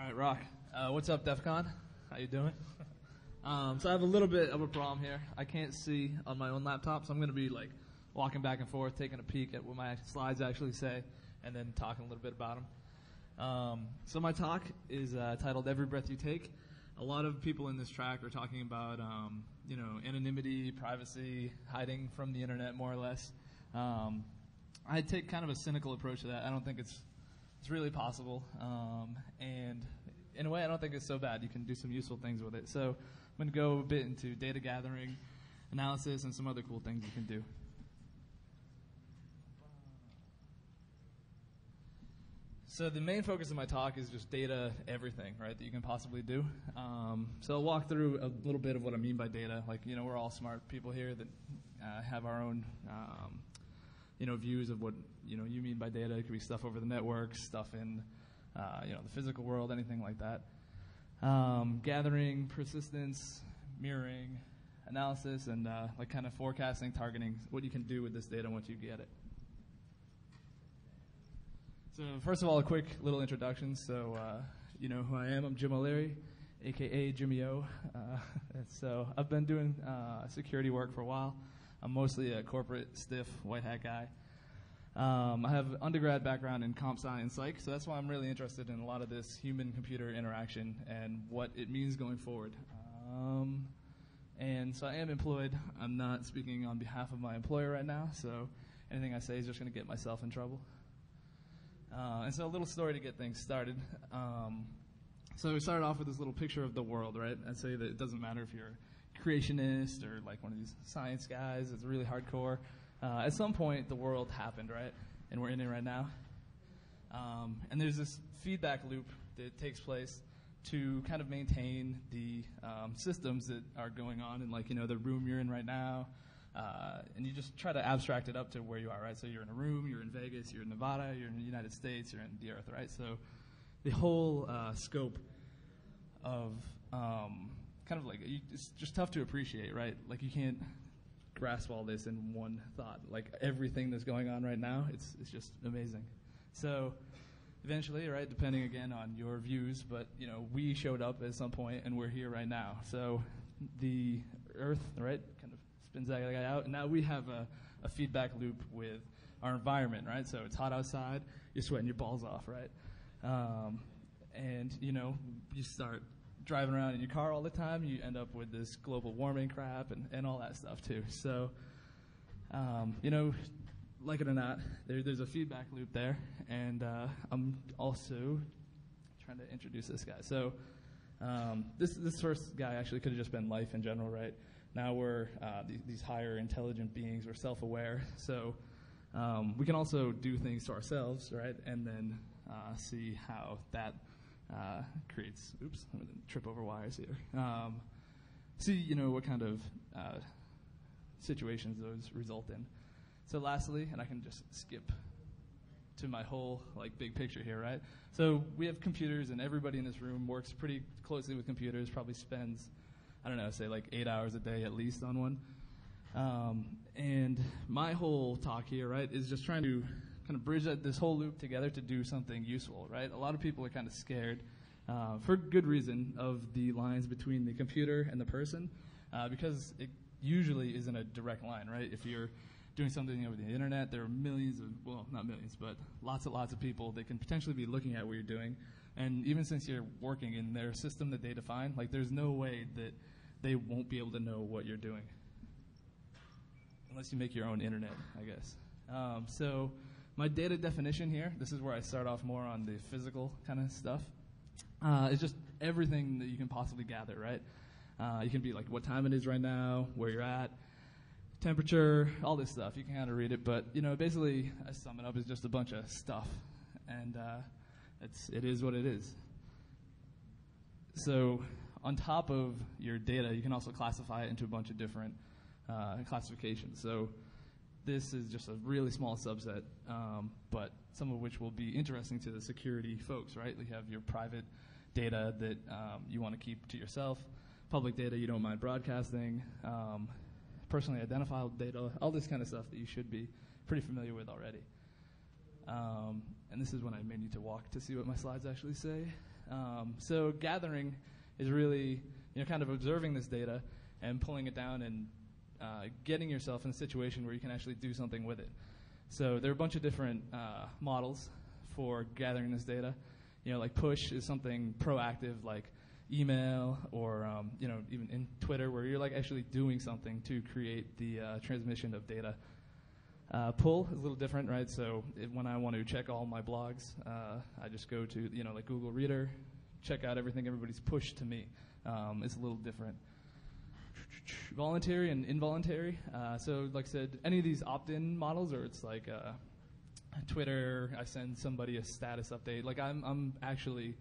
right, rock. What's up, DEFCON? How you doing? So I have a little bit of a problem here. I can't see on my own laptop, so I'm going to be like walking back and forth, taking a peek at what my slides actually say, and then talking a little bit about them. So my talk is titled "Every Breath You Take." A lot of people in this track are talking about, anonymity, privacy, hiding from the internet, more or less. I take kind of a cynical approach to that. I don't think it's really possible, and in a way, I don't think it's so bad. You can do some useful things with it. So I'm going to go a bit into data gathering, analysis, and some other cool things you can do. So the main focus of my talk is just data everything, right, that you can possibly do. So I'll walk through a little bit of what I mean by data. Like, we're all smart people here that have our own, views of what, you mean by data. It could be stuff over the network, stuff in, the physical world, anything like that. Gathering, persistence, mirroring, analysis, and kind of forecasting, targeting what you can do with this data once you get it. So first of all, a quick little introduction. So you know who I am. I'm Jim O'Leary, a.k.a. Jimmy O. So I've been doing security work for a while. I'm mostly a corporate, stiff, white hat guy. I have an undergrad background in comp sci and psych, so that's why I'm really interested in a lot of this human-computer interaction and what it means going forward. And so I am employed. I'm not speaking on behalf of my employer right now, so anything I say is just going to get myself in trouble. And so a little story to get things started. So we started off with this little picture of the world, right? I'd say that it doesn't matter if you're a creationist or like one of these science guys that's really hardcore. At some point, the world happened, right? And we're in it right now. And there's this feedback loop that takes place to kind of maintain the systems that are going on in, like, the room you're in right now. And you just try to abstract it up to where you are, right? So you're in a room, you're in Vegas, you're in Nevada, you're in the United States, you're in the Earth, right? So the whole scope of kind of like, it's just tough to appreciate, right? Like, you can't grasp all this in one thought. Like, everything that's going on right now, it's just amazing. So eventually, right, depending again on your views, but, we showed up at some point and we're here right now. So the Earth, right, kind of spins that guy out, and now we have a feedback loop with our environment, right? So it's hot outside, you're sweating your balls off, right? And, you start driving around in your car all the time, you end up with this global warming crap and all that stuff too. So, like it or not, there's a feedback loop there, and I'm also trying to introduce this guy. So this first guy actually could have just been life in general, right? Now we're these higher intelligent beings. We're self-aware. So we can also do things to ourselves, right? And then see how that creates, oops, I'm going to trip over wires here. See, what kind of situations those result in. So lastly, and I can just skip to my whole big picture here, right? So we have computers, and everybody in this room works pretty closely with computers, probably spends, I don't know, say 8 hours a day at least on one. And my whole talk here, right, is just trying to kind of bridge this whole loop together to do something useful, right? A lot of people are kind of scared, for good reason, of the lines between the computer and the person, because it usually isn't a direct line, right? If you're doing something over the internet, there are millions of, well, not millions, but lots of people that can potentially be looking at what you're doing. And even since you're working in their system that they define, there's no way that they won't be able to know what you're doing. Unless you make your own internet, I guess. So my data definition here, this is where I start off more on the physical kind of stuff. It's just everything that you can possibly gather, right? You can be like what time it is right now, where you're at, temperature, all this stuff. You can kind of read it, but basically, I sum it up as just a bunch of stuff, and it is what it is. So on top of your data, you can also classify it into a bunch of different classifications. So this is just a really small subset, but some of which will be interesting to the security folks, right? You have your private data that you want to keep to yourself, public data you don't mind broadcasting, personally identifiable data, all this kind of stuff that you should be pretty familiar with already. And this is when I may need to walk to see what my slides actually say. So gathering is really, kind of observing this data and pulling it down and getting yourself in a situation where you can actually do something with it. So there are a bunch of different models for gathering this data. Like push is something proactive, like email or even in Twitter, where you're like actually doing something to create the transmission of data. Pull is a little different, right? So when I want to check all my blogs, I just go to like Google Reader, check out everything everybody's pushed to me. It's a little different. Voluntary and involuntary. So like I said, any of these opt-in models, or it's like Twitter, I send somebody a status update. Like I'm actually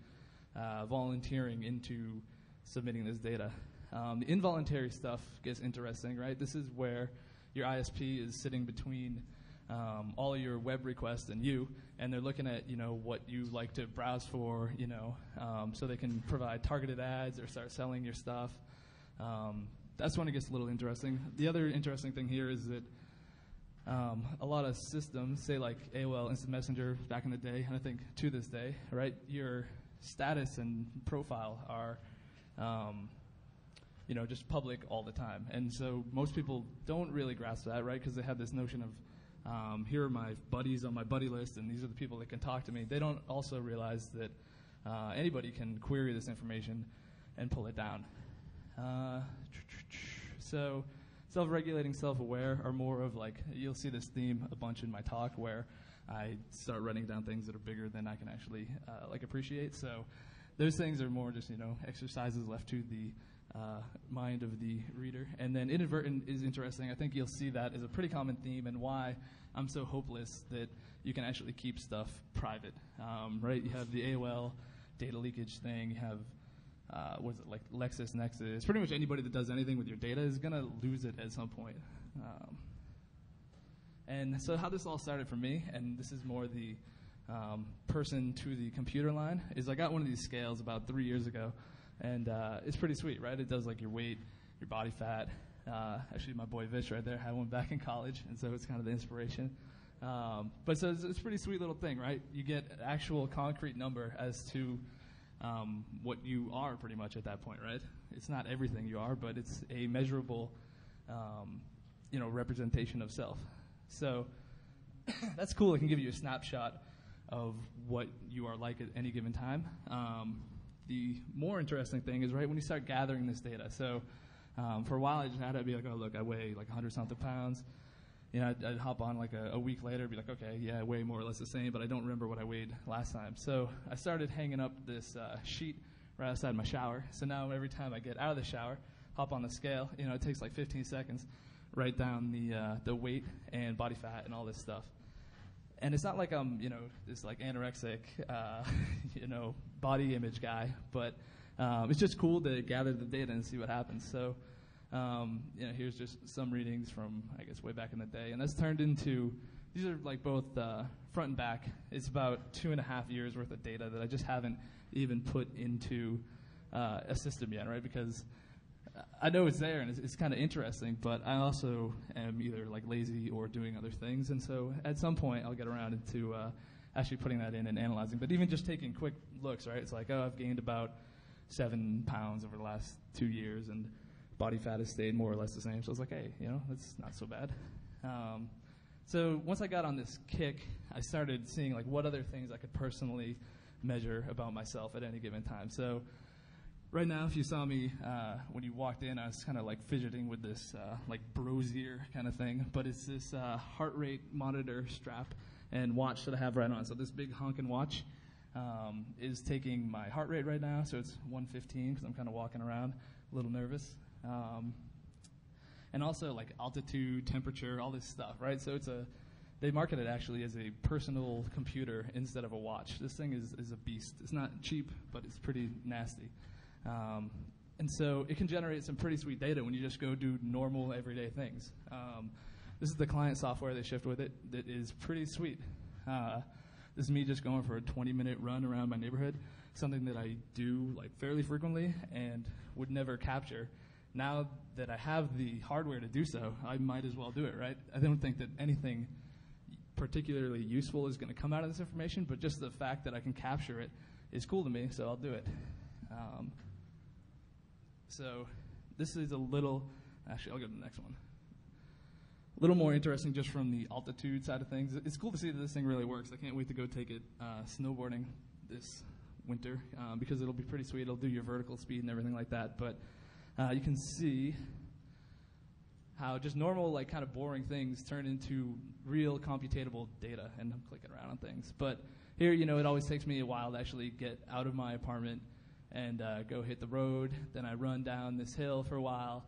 volunteering into submitting this data. The involuntary stuff gets interesting, right? This is where your ISP is sitting between all of your web requests and you, and they're looking at what you like to browse for, so they can provide targeted ads or start selling your stuff. That's when it gets a little interesting. The other interesting thing here is that a lot of systems, say like AOL Instant Messenger back in the day, and I think to this day, right, your status and profile are just public all the time. And so most people don't really grasp that, right, because they have this notion of here are my buddies on my buddy list, and these are the people that can talk to me. They don't also realize that anybody can query this information and pull it down. So self-regulating, self-aware are more of like, you'll see this theme a bunch in my talk where I start writing down things that are bigger than I can actually appreciate. So those things are more just exercises left to the mind of the reader. And then inadvertent is interesting. I think you'll see that as a pretty common theme, and why I'm so hopeless that you can actually keep stuff private. Right? You have the AOL data leakage thing. You have was it like LexisNexis? Pretty much anybody that does anything with your data is going to lose it at some point. And so how this all started for me, and this is more the person to the computer line, is I got one of these scales about 3 years ago, and it's pretty sweet, right? It does like your weight, your body fat. Actually, my boy Vish right there had one back in college, and so it's kind of the inspiration. But so it's a pretty sweet little thing, right? You get an actual concrete number as to what you are pretty much at that point, right? It's not everything you are, but it's a measurable, representation of self. So that's cool. It can give you a snapshot of what you are like at any given time. The more interesting thing is, right, when you start gathering this data. So for a while, I just had to be like, oh, look, I weigh like 100-something pounds. I'd hop on like a week later, be like, okay, yeah, I weigh more or less the same, but I don't remember what I weighed last time. So I started hanging up this sheet right outside my shower. So now every time I get out of the shower, hop on the scale, it takes like 15 seconds, write down the weight and body fat and all this stuff. And it's not like I'm, this like anorexic, body image guy, but it's just cool to gather the data and see what happens. So here's just some readings from, I guess, way back in the day. And that's turned into, these are like both front and back. It's about 2.5 years worth of data that I just haven't even put into a system yet, right? Because I know it's there and it's kind of interesting, but I also am either like lazy or doing other things. And so at some point I'll get around into actually putting that in and analyzing. But even just taking quick looks, right? It's like, oh, I've gained about 7 pounds over the last 2 years, and body fat has stayed more or less the same. So I was like, hey, that's not so bad. So once I got on this kick, I started seeing like what other things I could personally measure about myself at any given time. So right now, if you saw me when you walked in, I was kind of like fidgeting with this like brosier kind of thing. But it's this heart rate monitor strap and watch that I have right on. So this big honking watch is taking my heart rate right now. So it's 115 because I'm kind of walking around a little nervous. And also like altitude, temperature, all this stuff, right? So they market it actually as a personal computer instead of a watch. This thing is a beast. It's not cheap, but it's pretty nasty. And so it can generate some pretty sweet data when you just go do normal everyday things. This is the client software they shipped with it that is pretty sweet. This is me just going for a 20-minute run around my neighborhood, something that I do like fairly frequently and would never capture. Now that I have the hardware to do so, I might as well do it, right? I don't think that anything particularly useful is going to come out of this information, but just the fact that I can capture it is cool to me, so I'll do it. So this is a little, actually I'll go to the next one. A little more interesting just from the altitude side of things. It's cool to see that this thing really works. I can't wait to go take it snowboarding this winter because it'll be pretty sweet. It'll do your vertical speed and everything like that. But you can see how just normal, like kind of boring things turn into real computatable data. And I'm clicking around on things. But here, you know, it always takes me a while to actually get out of my apartment and go hit the road. Then I run down this hill for a while.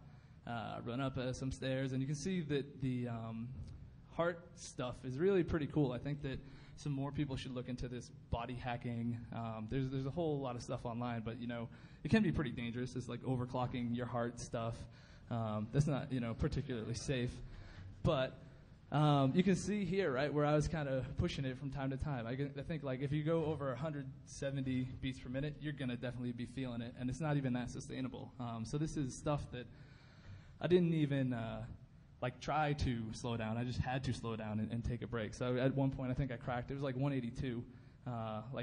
Run up some stairs, and you can see that the heart stuff is really pretty cool. I think that some more people should look into this body hacking. There's a whole lot of stuff online, but you know it can be pretty dangerous. It's like overclocking your heart stuff. That's not particularly safe, but you can see here, right, where I was kind of pushing it from time to time. I think like if you go over 170 beats per minute, you're gonna definitely be feeling it, and it's not even that sustainable. So this is stuff that I didn't even try to slow down. I just had to slow down and take a break. So at one point, I think I cracked. It was like 182,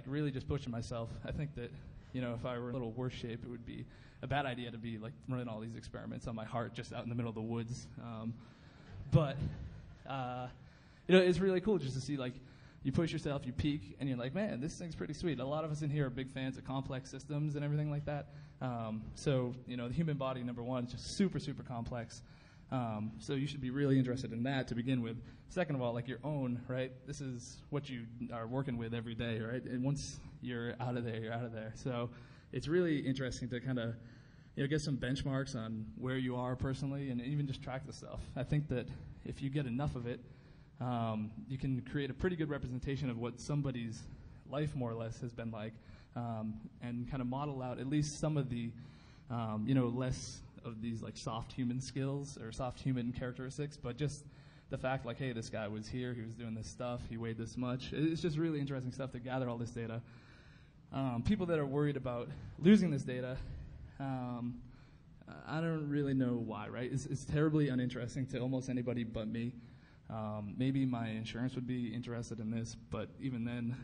really just pushing myself. I think that, if I were in a little worse shape, it would be a bad idea to be running all these experiments on my heart just out in the middle of the woods. But it's really cool just to see you push yourself, you peak, and you're like, man, this thing's pretty sweet. A lot of us in here are big fans of complex systems and everything like that. So the human body, number one, is just super, super complex. So you should be really interested in that to begin with. Second of all, your own, right? This is what you are working with every day, right? And once you're out of there, you're out of there. So it's really interesting to kind of, get some benchmarks on where you are personally and even just track the stuff. I think that if you get enough of it, you can create a pretty good representation of what somebody's life more or less has been like, and kind of model out at least some of the, less of these soft human skills or soft human characteristics, but just the fact hey, this guy was here, he was doing this stuff, he weighed this much. It's just really interesting stuff to gather all this data. People that are worried about losing this data, I don't really know why, right? It's terribly uninteresting to almost anybody but me. Maybe my insurance would be interested in this, but even then,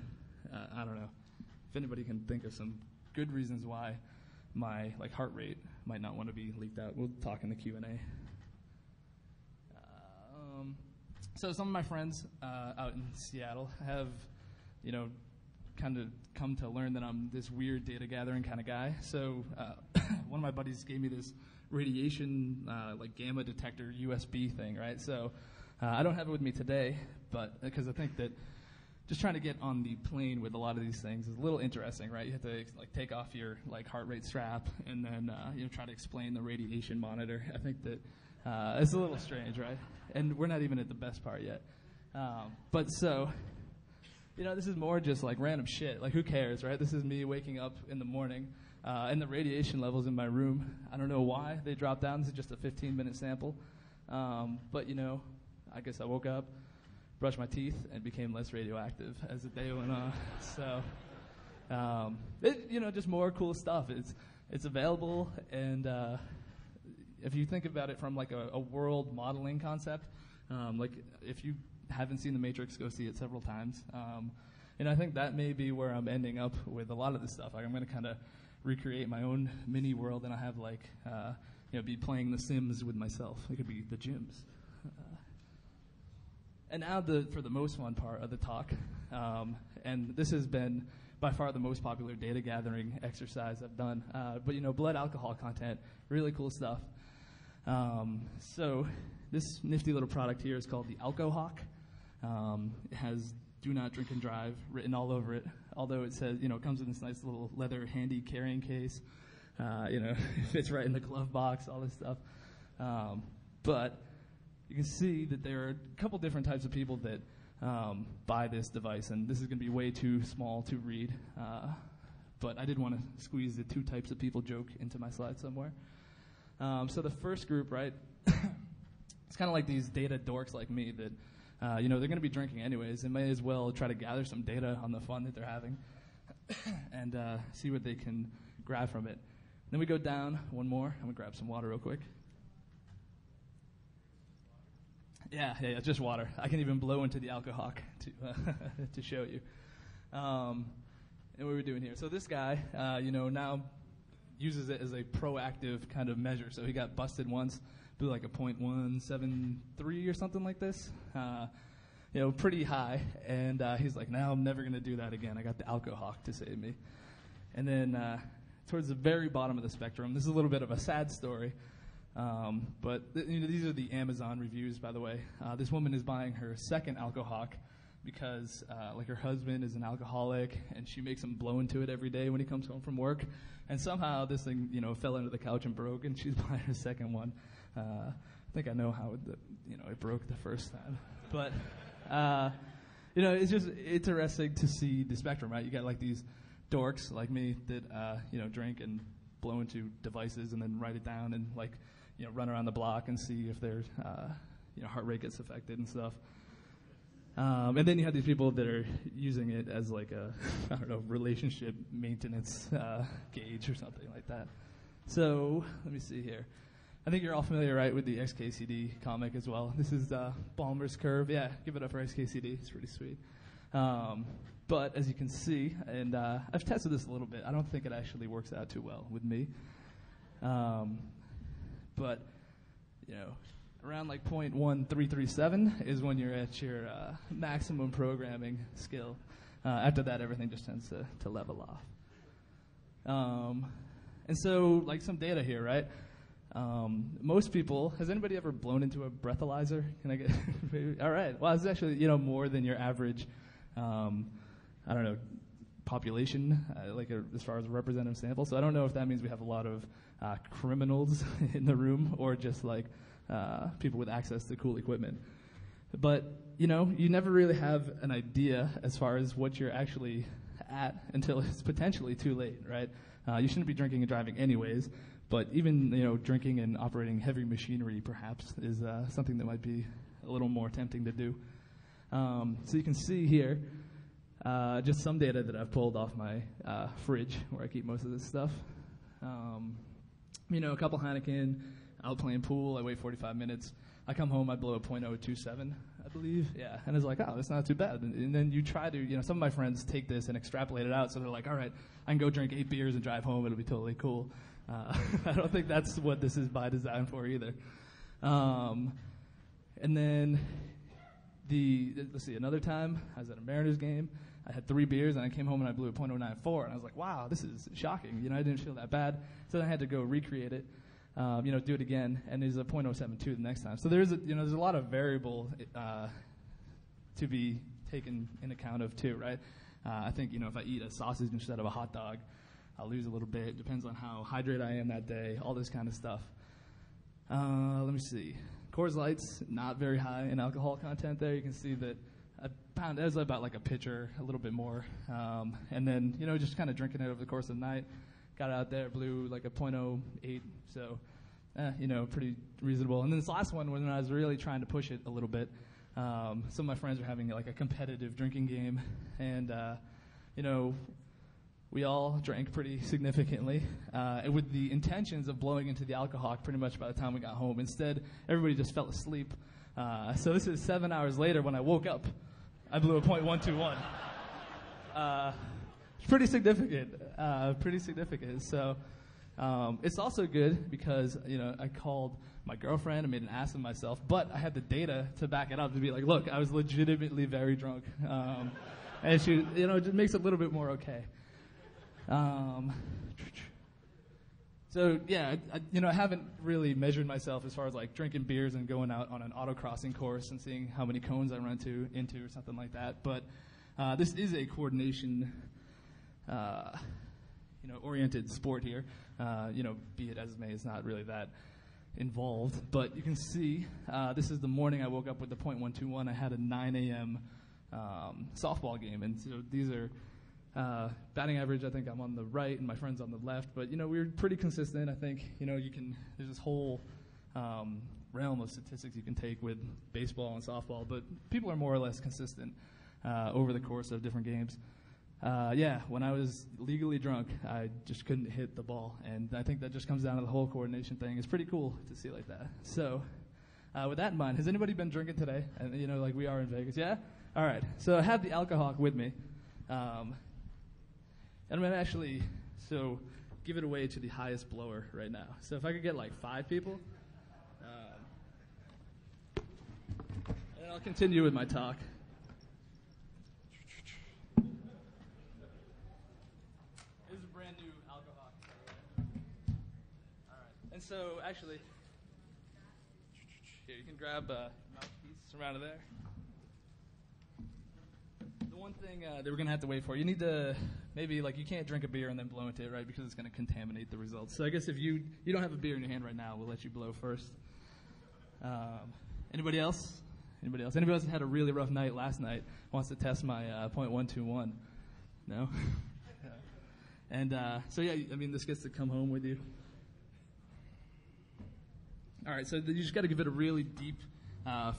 I don't know. If anybody can think of some good reasons why my heart rate might not want to be leaked out, we'll talk in the Q&A. So some of my friends out in Seattle have, kind of come to learn that I'm this weird data gathering kind of guy. So one of my buddies gave me this radiation gamma detector USB thing, right? So I don't have it with me today, but because I think that just trying to get on the plane with a lot of these things is a little interesting, right? You have to take off your heart rate strap and then try to explain the radiation monitor. I think that it's a little strange, right? And we're not even at the best part yet. But so, this is more just random shit. Who cares, right? This is me waking up in the morning, and the radiation levels in my room, I don't know why they dropped down. This is just a 15-minute sample. But I guess I woke up, brushed my teeth, and became less radioactive as the day went on. So, just more cool stuff. It's available, and if you think about it from a world modeling concept, if you haven't seen The Matrix, go see it several times. And I think that may be where I'm ending up with a lot of this stuff. I'm going to kind of recreate my own mini world, and I have be playing The Sims with myself. It could be the gyms. And now for the most fun part of the talk, and this has been by far the most popular data gathering exercise I've done. But blood alcohol content, really cool stuff. So this nifty little product here is called the AlcoHawk. It has "Do not drink and drive" written all over it. Although it says, it comes in this nice little leather handy carrying case. It fits right in the glove box, all this stuff. But you can see that there are a couple different types of people that buy this device, and this is going to be way too small to read. But I did want to squeeze the two types of people joke into my slide somewhere. So the first group, right, it's kind of like these data dorks like me that, they're going to be drinking anyways. They may as well try to gather some data on the fun that they're having and see what they can grab from it. Then we go down one more. I'm going to grab some water real quick. Yeah, just water. I can even blow into the AlcoHawk to show you. and what we're doing here. So this guy, now uses it as a proactive kind of measure. So he got busted once, blew like a .173 or something like this. Pretty high. And he's like, now I'm never going to do that again. I got the alcohol to save me. And then towards the very bottom of the spectrum, this is a little bit of a sad story. But these are the Amazon reviews, by the way. This woman is buying her second alcohol because her husband is an alcoholic, and she makes him blow into it every day when he comes home from work. And somehow this thing, fell under the couch and broke, and she's buying her second one. I think I know how it broke the first time. But it's just interesting to see the spectrum, right? You got like these dorks like me that drink and blow into devices and then write it down and run around the block and see if their heart rate gets affected and stuff. And then you have these people that are using it as like a relationship maintenance gauge or something like that. So let me see here. I think you're all familiar, right, with the XKCD comic as well. This is Balmer's curve. Yeah, give it up for XKCD. It's pretty sweet. But as you can see, and I've tested this a little bit, I don't think it actually works out too well with me. But, around like .1337 is when you're at your maximum programming skill. After that, everything just tends to level off. And so, some data here, right? Most people, has anybody ever blown into a breathalyzer? Can I get, all right. Well, it's actually, more than your average, population, as far as a representative sample. So I don't know if that means we have a lot of criminals in the room or just people with access to cool equipment. But, you never really have an idea as far as what you're actually at until it's potentially too late, right? You shouldn't be drinking and driving anyways, but even, drinking and operating heavy machinery perhaps is something that might be a little more tempting to do. So you can see here just some data that I've pulled off my fridge where I keep most of this stuff. A couple Heineken, out playing pool, I wait 45 minutes. I come home, I blow a .027, I believe. Yeah, and it's like, oh, that's not too bad. And then you try to, some of my friends take this and extrapolate it out, so they're like, all right, I can go drink 8 beers and drive home, it'll be totally cool. I don't think that's what this is by design for either. And then let's see, another time, I was at a Mariners game. I had 3 beers, and I came home and I blew a .094, and I was like, wow, this is shocking. I didn't feel that bad. So then I had to go recreate it, do it again, and there's a .072 the next time. So there's a lot of variable to be taken in account of too, right? I think, if I eat a sausage instead of a hot dog, I'll lose a little bit. Depends on how hydrated I am that day, all this kind of stuff. Let me see. Coors Light's not very high in alcohol content there. You can see that I pound it was about like a pitcher, a little bit more. And then, just kind of drinking it over the course of the night. Got out there, blew like a .08, so, pretty reasonable. And then this last one, when I was really trying to push it a little bit, some of my friends were having like a competitive drinking game, and, we all drank pretty significantly with the intentions of blowing into the alcohol pretty much by the time we got home. Instead, everybody just fell asleep. So this is 7 hours later when I woke up. I blew a .121. It's pretty significant. So it's also good because, I called my girlfriend and made an ass of myself, but I had the data to back it up to be like, look, I was legitimately very drunk. And she, it just makes it a little bit more okay. So yeah, I haven't really measured myself as far as like drinking beers and going out on an autocrossing course and seeing how many cones I run into or something like that. But this is a coordination, oriented sport here. Be it as it may, it's not really that involved. But you can see this is the morning I woke up with the .121. I had a 9 a.m. Softball game, and so these are. Batting average, I think I'm on the right and my friend's on the left, but we're pretty consistent. I think there's this whole realm of statistics you can take with baseball and softball, but people are more or less consistent over the course of different games. When I was legally drunk, I just couldn't hit the ball, and I think that just comes down to the whole coordination thing. It's pretty cool to see like that. So with that in mind, has anybody been drinking today? And like we are in Vegas, yeah? All right. So I have the alcohol with me. And I'm going to actually, give it away to the highest blower right now. So if I could get like 5 people, and I'll continue with my talk. This is a brand new alcohol. All right. And so actually, here, you can grab a mouthpiece from out of there. The one thing that we're going to have to wait for, you need to maybe, like, you can't drink a beer and then blow into it, right, because it's going to contaminate the results. So I guess if you don't have a beer in your hand right now, we'll let you blow first. Anybody else? Anybody else had a really rough night last night, wants to test my .121? No? And so, yeah, I mean, this gets to come home with you. All right, so you just got to give it a really deep,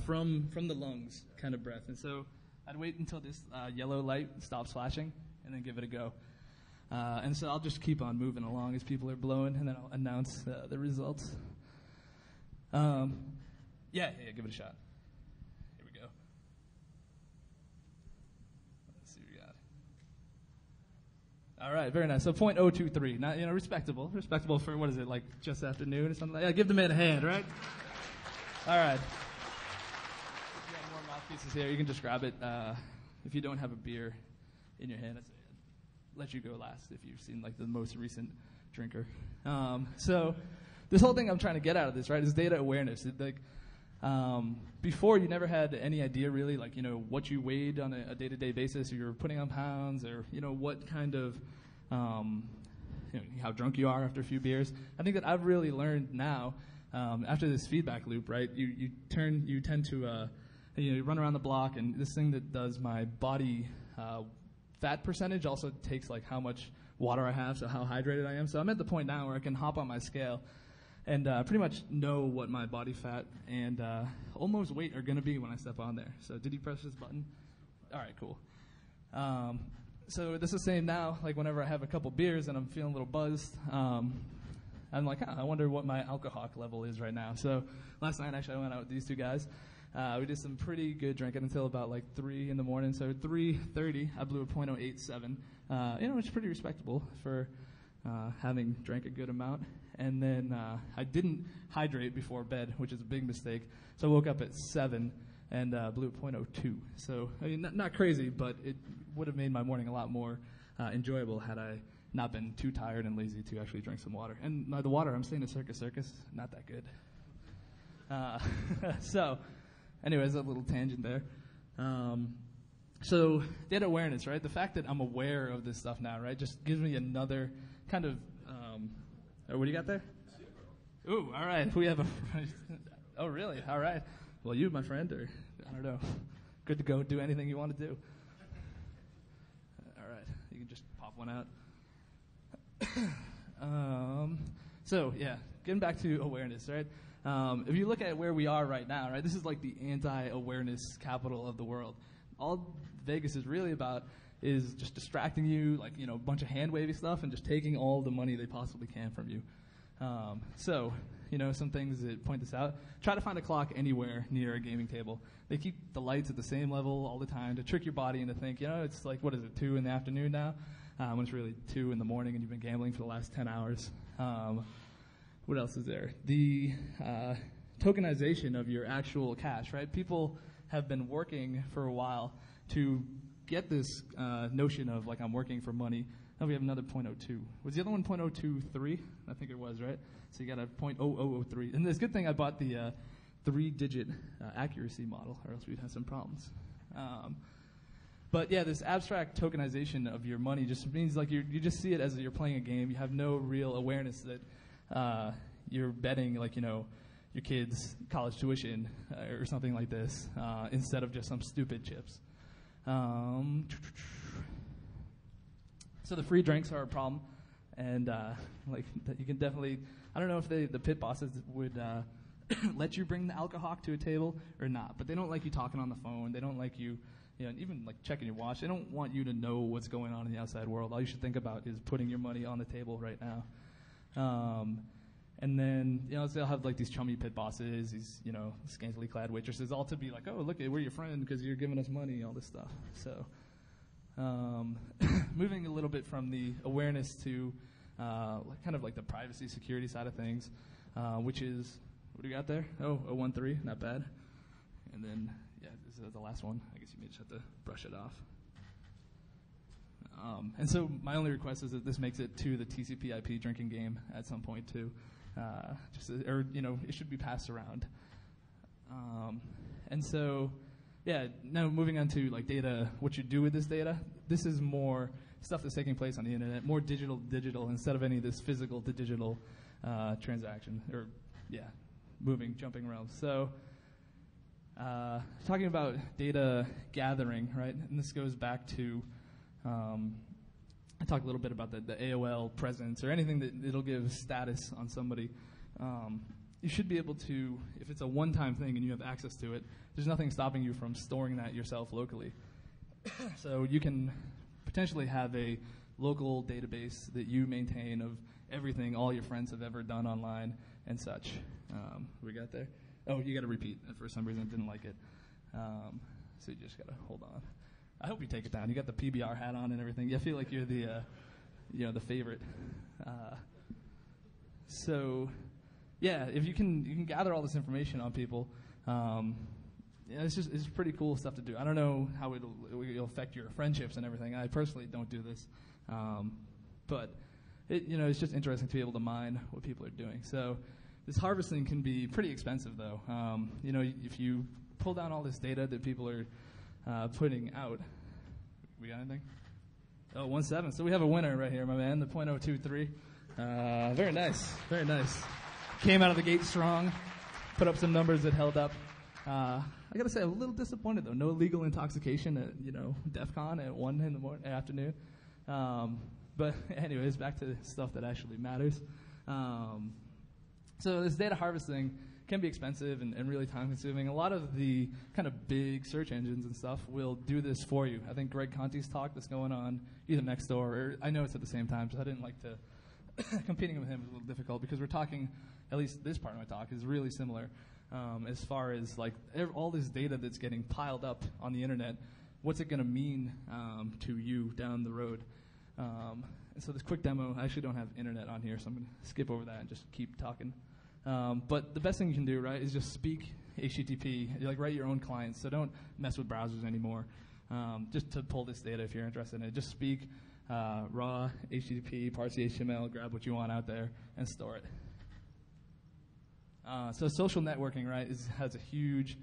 from the lungs kind of breath. And so I'd wait until this yellow light stops flashing and then give it a go. And so I'll just keep on moving along as people are blowing, and then I'll announce the results. Yeah, give it a shot. Here we go. Let's see what we got. All right, very nice. So .023, not, respectable for, what is it, like just after noon or something like that? Yeah, give the man a hand, right? All right. We got more mouthpieces here. You can just grab it. If you don't have a beer in your hand, I'd let you go last if you've seen like the most recent drinker. So this whole thing I'm trying to get out of this, right, is data awareness. Before, you never had any idea really, like, what you weighed on a day-to-day basis, or you were putting on pounds, or, what kind of, how drunk you are after a few beers. I think that I've really learned now, after this feedback loop, right, you tend to, you run around the block, and this thing that does my body fat percentage also takes, like, how much water I have, so how hydrated I am. So I'm at the point now where I can hop on my scale and pretty much know what my body fat and almost weight are going to be when I step on there. So did you press this button? All right, cool. So this is the same now, like whenever I have a couple beers and I'm feeling a little buzzed, I'm like, I wonder what my alcohol level is right now. So last night, actually, I went out with these two guys. We did some pretty good drinking until about like 3 in the morning. So 3:30, I blew a .087, which is pretty respectable for having drank a good amount. And then I didn't hydrate before bed, which is a big mistake. So I woke up at 7 and blew a .02. So, I mean, not crazy, but it would have made my morning a lot more enjoyable had I not been too tired and lazy to actually drink some water. And the water, I'm staying at Circus, not that good. So, anyways, a little tangent there. So, data awareness, right? The fact that I'm aware of this stuff now, right, just gives me another kind of what do you got there? Ooh, all right. We have a. Oh, really? All right. Well, you, my friend, or I don't know. Good to go do anything you want to do. All right. You can just pop one out. So, yeah, getting back to awareness, right? If you look at where we are right now, right, this is like the anti-awareness capital of the world. All Vegas is really about is just distracting you, like, a bunch of hand-wavy stuff, and just taking all the money they possibly can from you. So, some things that point this out. Try to find a clock anywhere near a gaming table. They keep the lights at the same level all the time to trick your body into think, it's like, what is it, 2 in the afternoon now? When it's really 2 in the morning and you've been gambling for the last 10 hours. What else is there? The tokenization of your actual cash, right? People have been working for a while to get this notion of, like, I'm working for money. Now we have another .02. Was the other one .023? I think it was, right? So you got a .0003. And it's a good thing I bought the 3-digit accuracy model, or else we'd have some problems. But yeah, this abstract tokenization of your money just means, like, you just see it as you're playing a game. You have no real awareness that you're betting, like, your kid's college tuition or something like this instead of just some stupid chips. So the free drinks are a problem, and you can definitely. I don't know if the pit bosses would let you bring the alcohol to a table or not, but they don't like you talking on the phone. They don't like you, even like checking your watch. They don't want you to know what's going on in the outside world. All you should think about is putting your money on the table right now. And then, they'll have like these chummy pit bosses, these, scantily clad waitresses, all to be like, oh, look, we're your friend because you're giving us money, all this stuff. So, Moving a little bit from the awareness to kind of like the privacy security side of things, which is, what do you got there? Oh, 013, not bad. And then, yeah, this is the last one. I guess you may just have to brush it off. And so my only request is that this makes it to the TCP/IP drinking game at some point too, it should be passed around. And so, yeah, now moving on to like data, what you do with this data. This is more stuff that's taking place on the internet, more digital instead of any of this physical to digital transaction, or jumping around. So, talking about data gathering, right? And this goes back to, I talked a little bit about the AOL presence or anything that it'll give status on somebody. You should be able to, if it's a one-time thing and you have access to it, there's nothing stopping you from storing that yourself locally. So you can potentially have a local database that you maintain of everything all your friends have ever done online and such. We got there? Oh, you got to repeat. For some reason, I didn't like it. So you just got to hold on. I hope you take it down. You got the PBR hat on and everything. I feel like you're the favorite. If you can gather all this information on people, it's pretty cool stuff to do. I don't know how it'll affect your friendships and everything. I personally don't do this, but it's just interesting to be able to mine what people are doing. So this harvesting can be pretty expensive, though. If you pull down all this data that people are putting out. We got anything? Oh, 1.7. So we have a winner right here, my man, the .023. Very nice. Very nice. Came out of the gate strong, put up some numbers that held up. I got to say, I'm a little disappointed, though. No illegal intoxication at, DEFCON at 1 in the afternoon. But anyways, back to stuff that actually matters. So this data harvesting can be expensive and really time-consuming. A lot of the kind of big search engines and stuff will do this for you. I think Greg Conte's talk that's going on either next door, or I know it's at the same time, so I didn't like to competing with him was a little difficult because we're talking, at least this part of my talk is really similar as far as like all this data that's getting piled up on the internet. What's it going to mean to you down the road? And so this quick demo, I actually don't have internet on here, so I'm going to skip over that and just keep talking. But the best thing you can do, right, is just speak HTTP. You write your own clients, so don't mess with browsers anymore. Just to pull this data if you're interested in it. Just speak raw HTTP, parse the HTML, grab what you want out there, and store it. So social networking, right, has a huge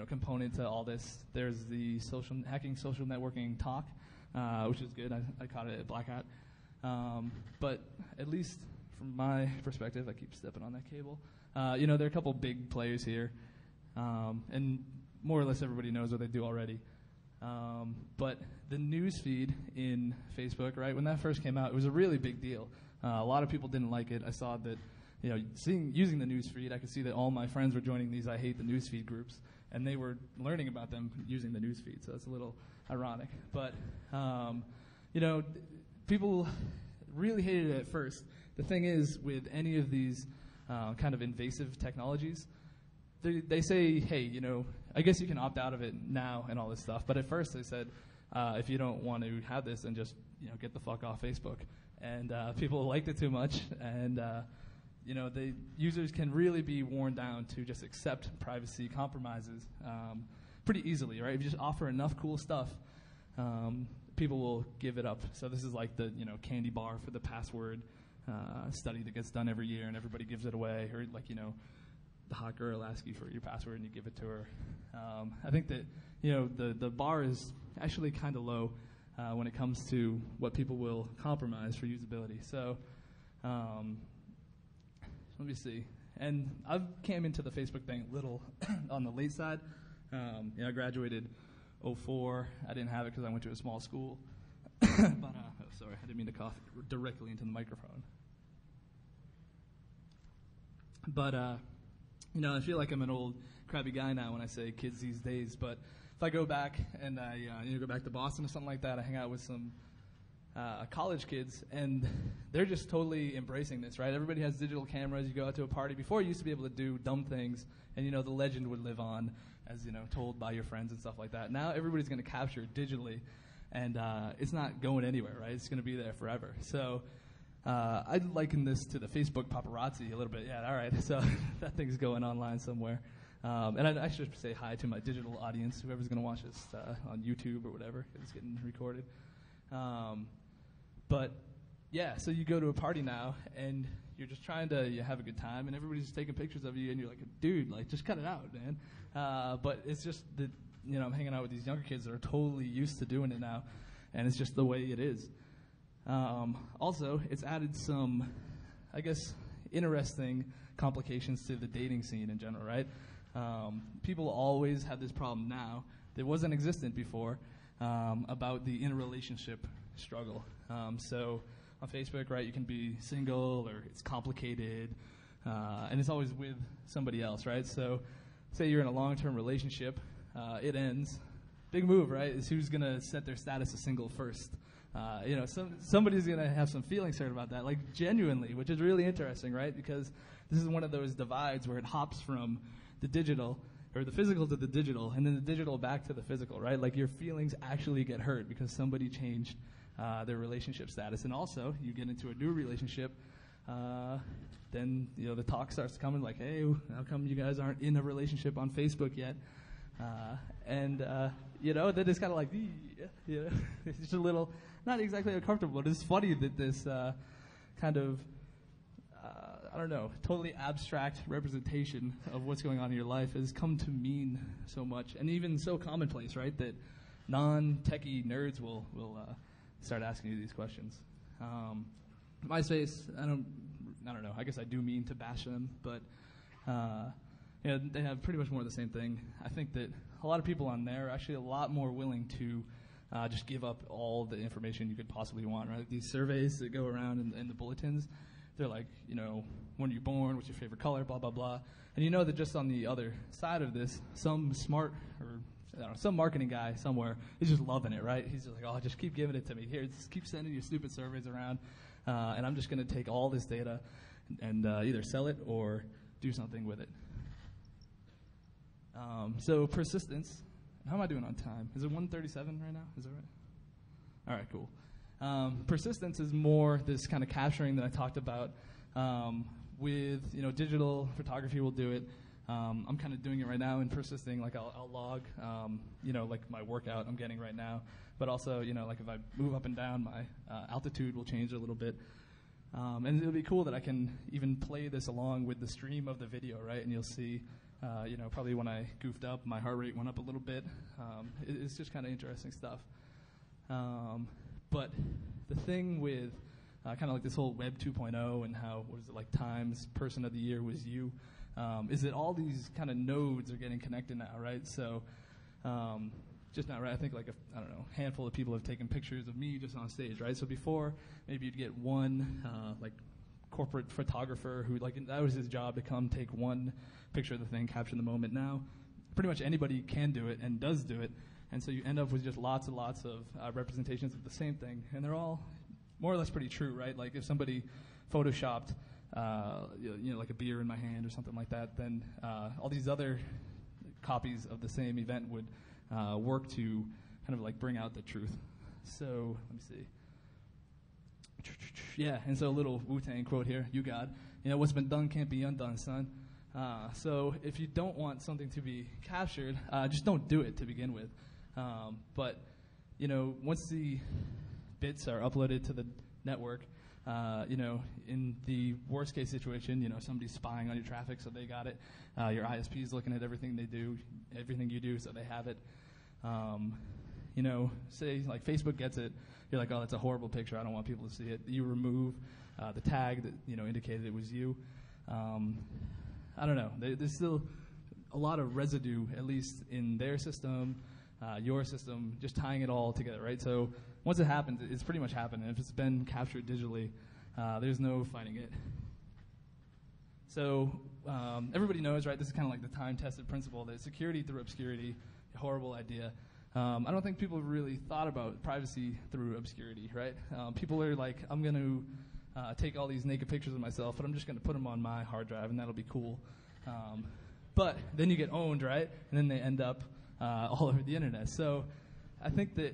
component to all this. There's the hacking social networking talk, which is good. I caught it at Black Hat. But at least from my perspective, I keep stepping on that cable. There are a couple big players here, and more or less everybody knows what they do already. But the news feed in Facebook, right, when that first came out, it was a really big deal. A lot of people didn't like it. I saw that, using the news feed, I could see that all my friends were joining these I hate the news feed groups, and they were learning about them using the news feed. So that's a little ironic. But, people really hated it at first. The thing is, with any of these kind of invasive technologies, they say, hey, I guess you can opt out of it now and all this stuff. But at first they said, if you don't want to have this, then just get the fuck off Facebook. And people liked it too much, and the users can really be worn down to just accept privacy compromises pretty easily, right? If you just offer enough cool stuff, people will give it up. So this is like the candy bar for the password study that gets done every year, and everybody gives it away, or the hot girl asks you for your password and you give it to her. I think that the bar is actually kind of low when it comes to what people will compromise for usability. So let me see. And I came into the Facebook thing a little on the late side. I graduated 2004. I didn't have it because I went to a small school. But sorry, I didn't mean to cough directly into the microphone. But I feel like I'm an old crabby guy now when I say kids these days. But if I go back and I go back to Boston or something like that, I hang out with some college kids, and they're just totally embracing this, right? Everybody has digital cameras. You go out to a party. Before, you used to be able to do dumb things, and the legend would live on as told by your friends and stuff like that. Now everybody's going to capture it digitally, and it's not going anywhere, right? It's going to be there forever. So I liken this to the Facebook paparazzi a little bit. Yeah, all right. So that thing's going online somewhere. And I should say hi to my digital audience, whoever's going to watch this on YouTube or whatever. It's getting recorded. But yeah, so you go to a party now, and you're just trying to have a good time, and everybody's just taking pictures of you, and you're like, dude, like, just cut it out, man. But it's just that, I'm hanging out with these younger kids that are totally used to doing it now, and it's just the way it is. Also, it's added some, I guess, interesting complications to the dating scene in general, right? People always have this problem now that wasn't existent before about the interrelationship struggle. So on Facebook, right, you can be single or it's complicated, and it's always with somebody else, right? So say you're in a long-term relationship, it ends. Big move, right, is who's going to set their status as single first. Somebody's going to have some feelings hurt about that, like genuinely, which is really interesting, right? Because this is one of those divides where it hops from the digital or the physical to the digital, and then the digital back to the physical, right? Like your feelings actually get hurt because somebody changed their relationship status. And also, you get into a new relationship, then the talk starts coming like, hey, how come you guys aren't in a relationship on Facebook yet? Then it's kind of like, it's just a little, not exactly uncomfortable, but it's funny that this kind of, totally abstract representation of what's going on in your life has come to mean so much, and even so commonplace, right, that non-techie nerds will start asking you these questions. MySpace, I don't know, I guess I do mean to bash them, but they have pretty much more of the same thing. I think that a lot of people on there are actually a lot more willing to just give up all the information you could possibly want, right? These surveys that go around in the bulletins, they're like, when are you born, what's your favorite color, blah, blah, blah. And you know that just on the other side of this, some smart or some marketing guy somewhere is just loving it, right? He's just like, oh, just keep giving it to me. Here, just keep sending your stupid surveys around, and I'm just going to take all this data and either sell it or do something with it. So persistence. How am I doing on time? Is it 1:37 right now? Is that right? All right, cool. Persistence is more this kind of capturing that I talked about. With digital photography, will do it. I'm kind of doing it right now and persisting. Like I'll log, like my workout I'm getting right now. But also, like if I move up and down, my altitude will change a little bit. And it'll be cool that I can even play this along with the stream of the video, right? And you'll see, probably when I goofed up, my heart rate went up a little bit. It's just kind of interesting stuff. But the thing with kind of like this whole Web 2.0 and how, Times Person of the Year was you, is that all these kind of nodes are getting connected now, right? So just now, right, I think a handful of people have taken pictures of me just on stage, right? So before, maybe you'd get one corporate photographer who that was his job to come take one picture of the thing, capture the moment. Now, pretty much anybody can do it and does do it. And so you end up with just lots and lots of representations of the same thing. And they're all more or less pretty true, right? Like if somebody photoshopped, like a beer in my hand or something like that, then all these other copies of the same event would work to kind of bring out the truth. So let me see. Yeah, and so a little Wu-Tang quote here. You God, what's been done can't be undone, son. So if you don't want something to be captured, just don't do it to begin with. But once the bits are uploaded to the network, in the worst case situation, somebody's spying on your traffic, so they got it. Your ISP is looking at everything they do, everything you do, so they have it. Say Facebook gets it, you're like, oh, that's a horrible picture, I don't want people to see it. You remove the tag that indicated it was you. I don't know. There's still a lot of residue, at least in their system, your system, just tying it all together, right? So once it happens, it's pretty much happened. And if it's been captured digitally, there's no fighting it. So everybody knows, right, this is kind of like the time-tested principle that security through obscurity, a horrible idea. I don't think people have really thought about privacy through obscurity, right? People are like, I'm going to take all these naked pictures of myself, but I'm just going to put them on my hard drive, and that'll be cool. But then you get owned, right? And then they end up all over the internet. So I think that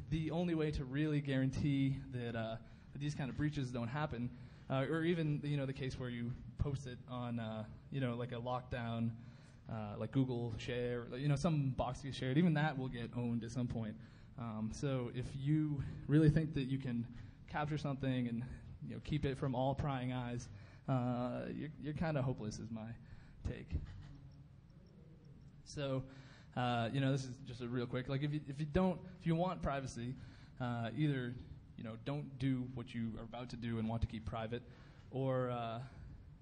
the only way to really guarantee that these kind of breaches don't happen, or even the case where you post it on like a lockdown, like Google Share, some box gets shared, even that will get owned at some point. So if you really think that you can capture something and keep it from all prying eyes, you're kind of hopeless, is my take. So, this is just a real quick. Like, if you want privacy, either don't do what you are about to do and want to keep private, or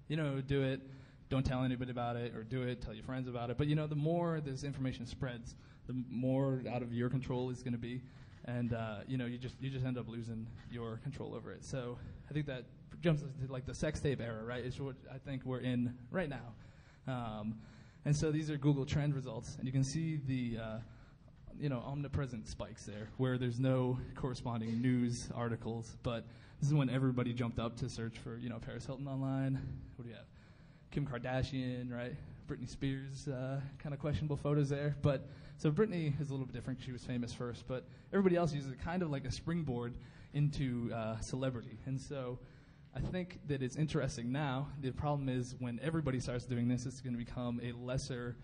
do it, don't tell anybody about it, or do it, tell your friends about it. But the more this information spreads, the more out of your control it's going to be, and you just end up losing your control over it. So I think that jumps into like the sex tape era, right? Is what I think we're in right now. And so these are Google Trend results, and you can see the omnipresent spikes there, where there's no corresponding news articles. But this is when everybody jumped up to search for Paris Hilton online. What do you have? Kim Kardashian, right? Britney Spears, kind of questionable photos there. But so Britney is a little bit different. She was famous first, but everybody else uses it kind of like a springboard into celebrity. And so I think that it's interesting now. The problem is when everybody starts doing this, it's going to become a lesser,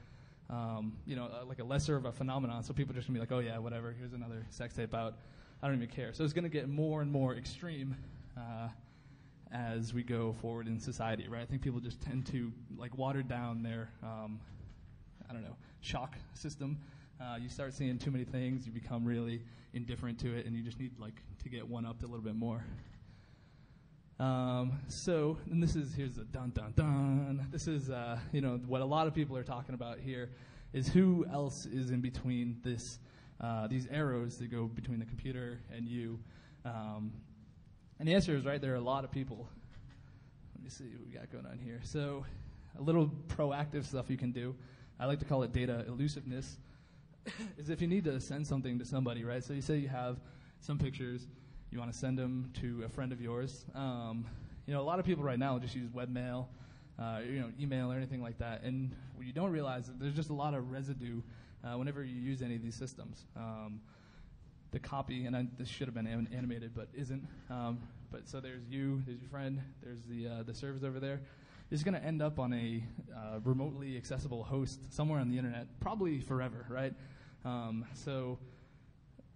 like a lesser of a phenomenon. So people are just going to be like, oh yeah, whatever, here's another sex tape out. I don't even care. So it's going to get more and more extreme as we go forward in society, right? I think people just tend to like water down their, shock system. You start seeing too many things, you become really indifferent to it, and you just need like to get one upped a little bit more. And here's the dun dun dun. This is what a lot of people are talking about here is who else is in between this these arrows that go between the computer and you. And the answer is right. There are a lot of people. Let me see what we got going on here. So a little proactive stuff you can do. I like to call it data elusiveness. Is if you need to send something to somebody, right? So you say you have some pictures. You want to send them to a friend of yours. A lot of people right now just use webmail, email or anything like that. And what you don't realize is there's just a lot of residue whenever you use any of these systems. The copy, and this should have been animated, but isn't. But so there's you, there's your friend, there's the servers over there. It's going to end up on a remotely accessible host somewhere on the internet, probably forever, right? So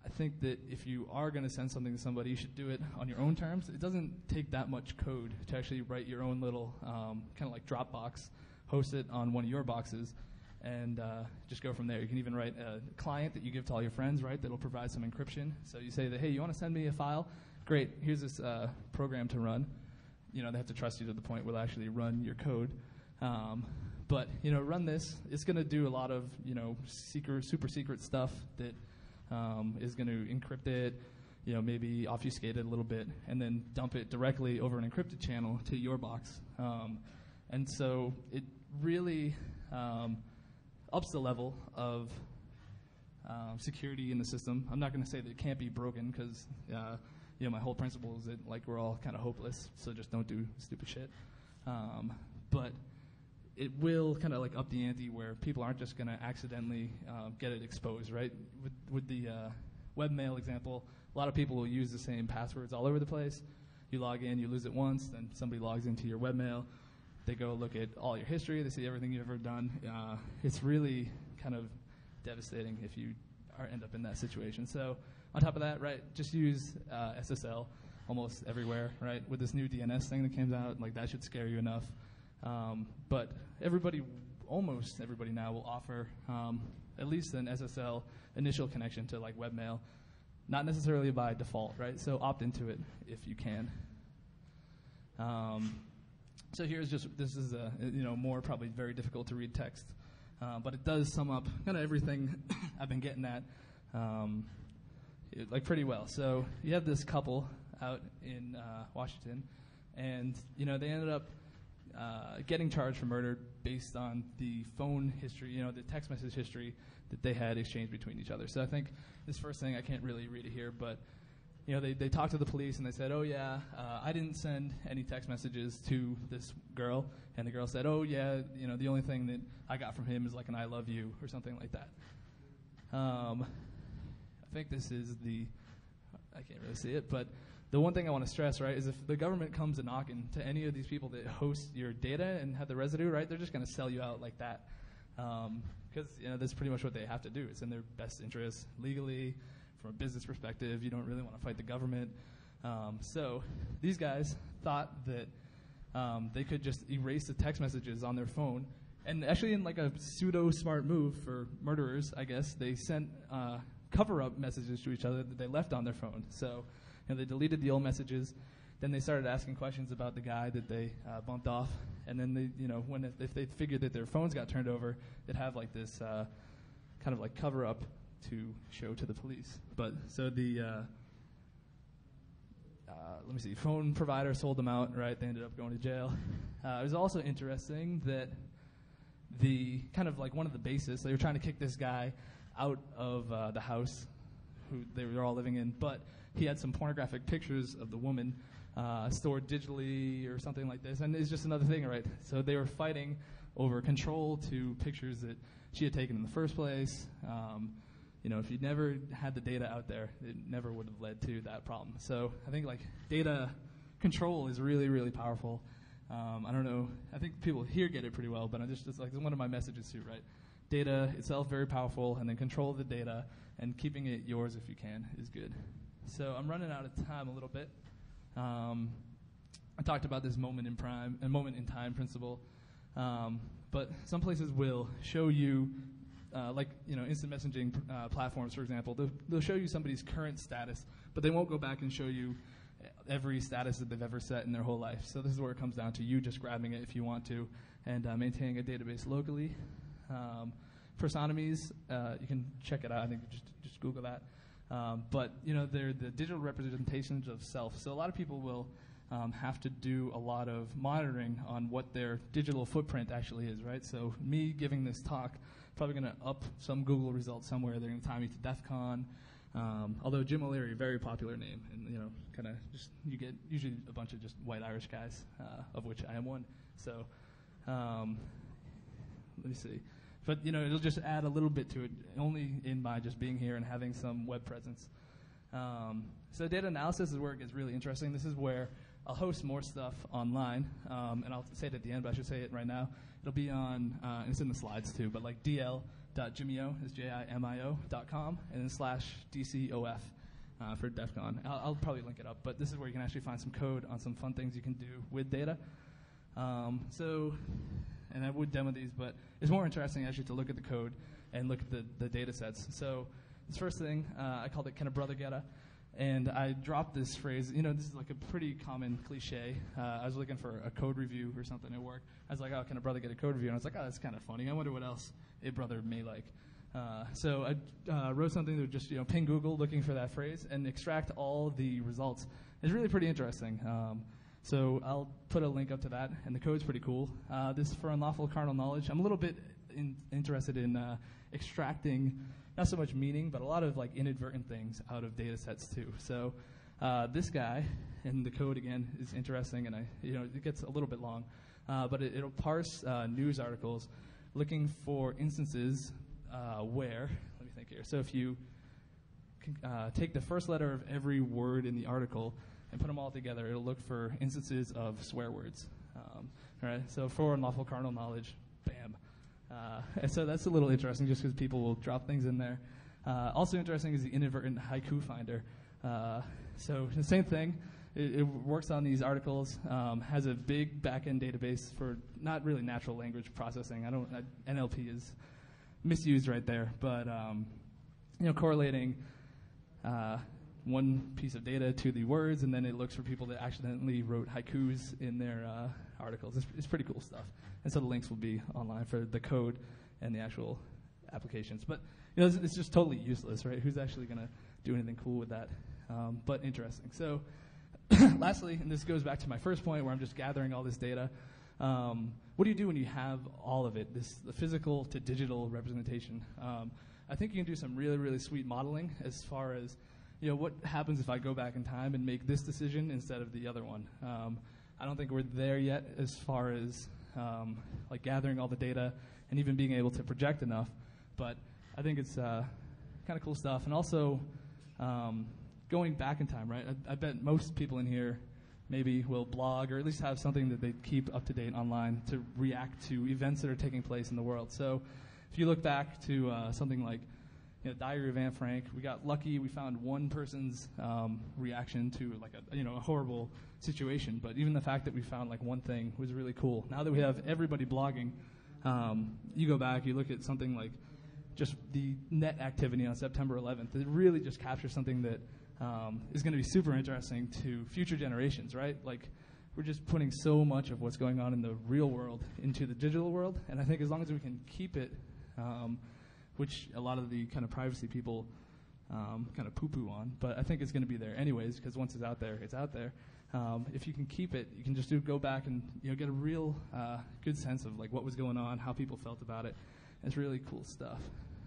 I think that if you are going to send something to somebody, you should do it on your own terms. It doesn't take that much code to actually write your own little kind of like Dropbox, host it on one of your boxes, and just go from there. You can even write a client that you give to all your friends, right, that will provide some encryption. So you say that, hey, you want to send me a file? Great, here's this program to run. They have to trust you to the point where they'll actually run your code. But run this. It's going to do a lot of, super secret stuff that is going to encrypt it, maybe obfuscate it a little bit, and then dump it directly over an encrypted channel to your box. And so it really ups the level of security in the system. I'm not going to say that it can't be broken because, my whole principle is that like we're all kind of hopeless, so just don't do stupid shit. But it will kind of like up the ante where people aren't just going to accidentally get it exposed, right? With the webmail example, a lot of people will use the same passwords all over the place. You log in, you lose it once, then somebody logs into your webmail. They go look at all your history. They see everything you've ever done. It's really kind of devastating if you end up in that situation. So on top of that, right, just use SSL almost everywhere, right? With this new DNS thing that came out, like that should scare you enough. But almost everybody now will offer at least an SSL initial connection to like webmail, not necessarily by default, right? So opt into it if you can. So this is more probably very difficult to read text, but it does sum up kind of everything I've been getting at like pretty well. So you have this couple out in Washington, and they ended up getting charged for murder based on the phone history, the text message history that they had exchanged between each other. So I think this first thing, I can't really read it here, but they talked to the police and they said, oh yeah, I didn't send any text messages to this girl. And the girl said, oh yeah, the only thing that I got from him is like an I love you or something like that. I think this is I can't really see it, but the one thing I want to stress, right, is if the government comes a knocking to any of these people that host your data and have the residue, right, they're just going to sell you out like that. Because that's pretty much what they have to do. It's in their best interest legally, from a business perspective. You don't really want to fight the government. So these guys thought that they could just erase the text messages on their phone. And actually, in like a pseudo-smart move for murderers, I guess, they sent cover-up messages to each other that they left on their phone. So they deleted the old messages. Then they started asking questions about the guy that they bumped off. And then they, if they figured that their phones got turned over, they'd have like this kind of like cover-up to show to the police. But so the let me see, phone provider sold them out, right? They ended up going to jail. It was also interesting that the kind of like one of the bases, they were trying to kick this guy out of the house who they were all living in, but he had some pornographic pictures of the woman stored digitally or something like this, and it's just another thing, right? So they were fighting over control to pictures that she had taken in the first place. If you'd never had the data out there, it never would have led to that problem. So I think like data control is really, really powerful. I don't know. I think people here get it pretty well, but it's like one of my messages too, right? Data itself very powerful, and then control of the data and keeping it yours if you can is good. So I'm running out of time a little bit. I talked about this moment in time principle, but some places will show you, instant messaging platforms, for example. They'll show you somebody's current status, but they won't go back and show you every status that they've ever set in their whole life. So this is where it comes down to you just grabbing it if you want to, and maintaining a database locally. Personomies, you can check it out. I think just Google that. But they're the digital representations of self. So a lot of people will have to do a lot of monitoring on what their digital footprint actually is, right? So me giving this talk, probably going to up some Google results somewhere. They're going to tie me to DEFCON. Although Jim O'Leary, very popular name, and kind of just you get usually a bunch of just white Irish guys, of which I am one. So let me see. But it'll just add a little bit to it, only in my just being here and having some web presence. So data analysis is where it gets really interesting. This is where I'll host more stuff online, and I'll say it at the end, but I should say it right now. It'll be on, and it's in the slides too, but like dl.jimio is JIMIO.com, and then /DCOF for DEFCON. I'll probably link it up, but this is where you can actually find some code on some fun things you can do with data. And I would demo these, but it's more interesting actually to look at the code and look at the data sets. So this first thing, I called it "Can a brother get a?" And I dropped this phrase. This is like a pretty common cliche. I was looking for a code review or something at work. I was like, "Oh, can a brother get a code review?" And I was like, "Oh, that's kind of funny. I wonder what else a brother may like." So I wrote something that would just ping Google looking for that phrase and extract all the results. It's really pretty interesting. So I'll put a link up to that, and the code's pretty cool. This is for unlawful carnal knowledge. I'm a little bit interested in extracting not so much meaning, but a lot of like inadvertent things out of data sets too. So this guy, and the code again is interesting, and it gets a little bit long, but it'll parse news articles looking for instances where, let me think here. So if you take the first letter of every word in the article and put them all together, it'll look for instances of swear words. All right, so for unlawful carnal knowledge, bam. And so that's a little interesting just because people will drop things in there. Also interesting is the inadvertent haiku finder. So the same thing. It works on these articles, has a big back-end database for not really natural language processing. NLP is misused right there, but correlating one piece of data to the words, and then it looks for people that accidentally wrote haikus in their articles. It's pretty cool stuff. And so the links will be online for the code and the actual applications. But it's just totally useless, right? Who's actually going to do anything cool with that? But interesting. So lastly, and this goes back to my first point where I'm just gathering all this data. What do you do when you have all of it, the physical to digital representation? I think you can do some really, really sweet modeling as far as what happens if I go back in time and make this decision instead of the other one. I don't think we're there yet as far as like gathering all the data and even being able to project enough, but I think it's kind of cool stuff. And also, going back in time, right? I bet most people in here maybe will blog or at least have something that they keep up to date online to react to events that are taking place in the world. So if you look back to something like Diary of Anne Frank, we got lucky. We found one person's reaction to like a horrible situation. But even the fact that we found like one thing was really cool. Now that we have everybody blogging, you go back, you look at something like just the net activity on September 11th. It really just captures something that is going to be super interesting to future generations, right? Like we're just putting so much of what's going on in the real world into the digital world. And I think as long as we can keep it, which a lot of the kind of privacy people kind of poo-poo on, but I think it's going to be there anyways, because once it's out there, it's out there. If you can keep it, you can just go back and get a real good sense of like what was going on, how people felt about it. It's really cool stuff.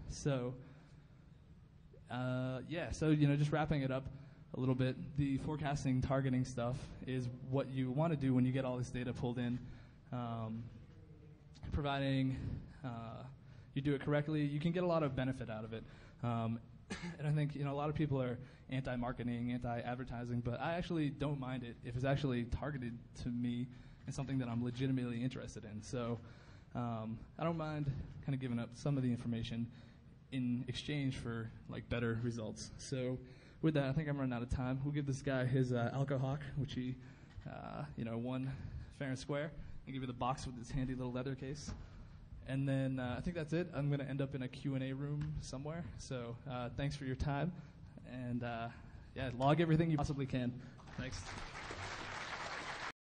So, so just wrapping it up a little bit, the forecasting targeting stuff is what you want to do when you get all this data pulled in, providing you do it correctly, you can get a lot of benefit out of it. And I think a lot of people are anti-marketing, anti-advertising, but I actually don't mind it if it's actually targeted to me and something that I'm legitimately interested in. So I don't mind kind of giving up some of the information in exchange for like better results. So with that, I think I'm running out of time. We'll give this guy his Alcohawk, which he won fair and square, and give you the box with his handy little leather case. And then I think that's it. I'm going to end up in a Q&A room somewhere. So thanks for your time. And log everything you possibly can. Thanks.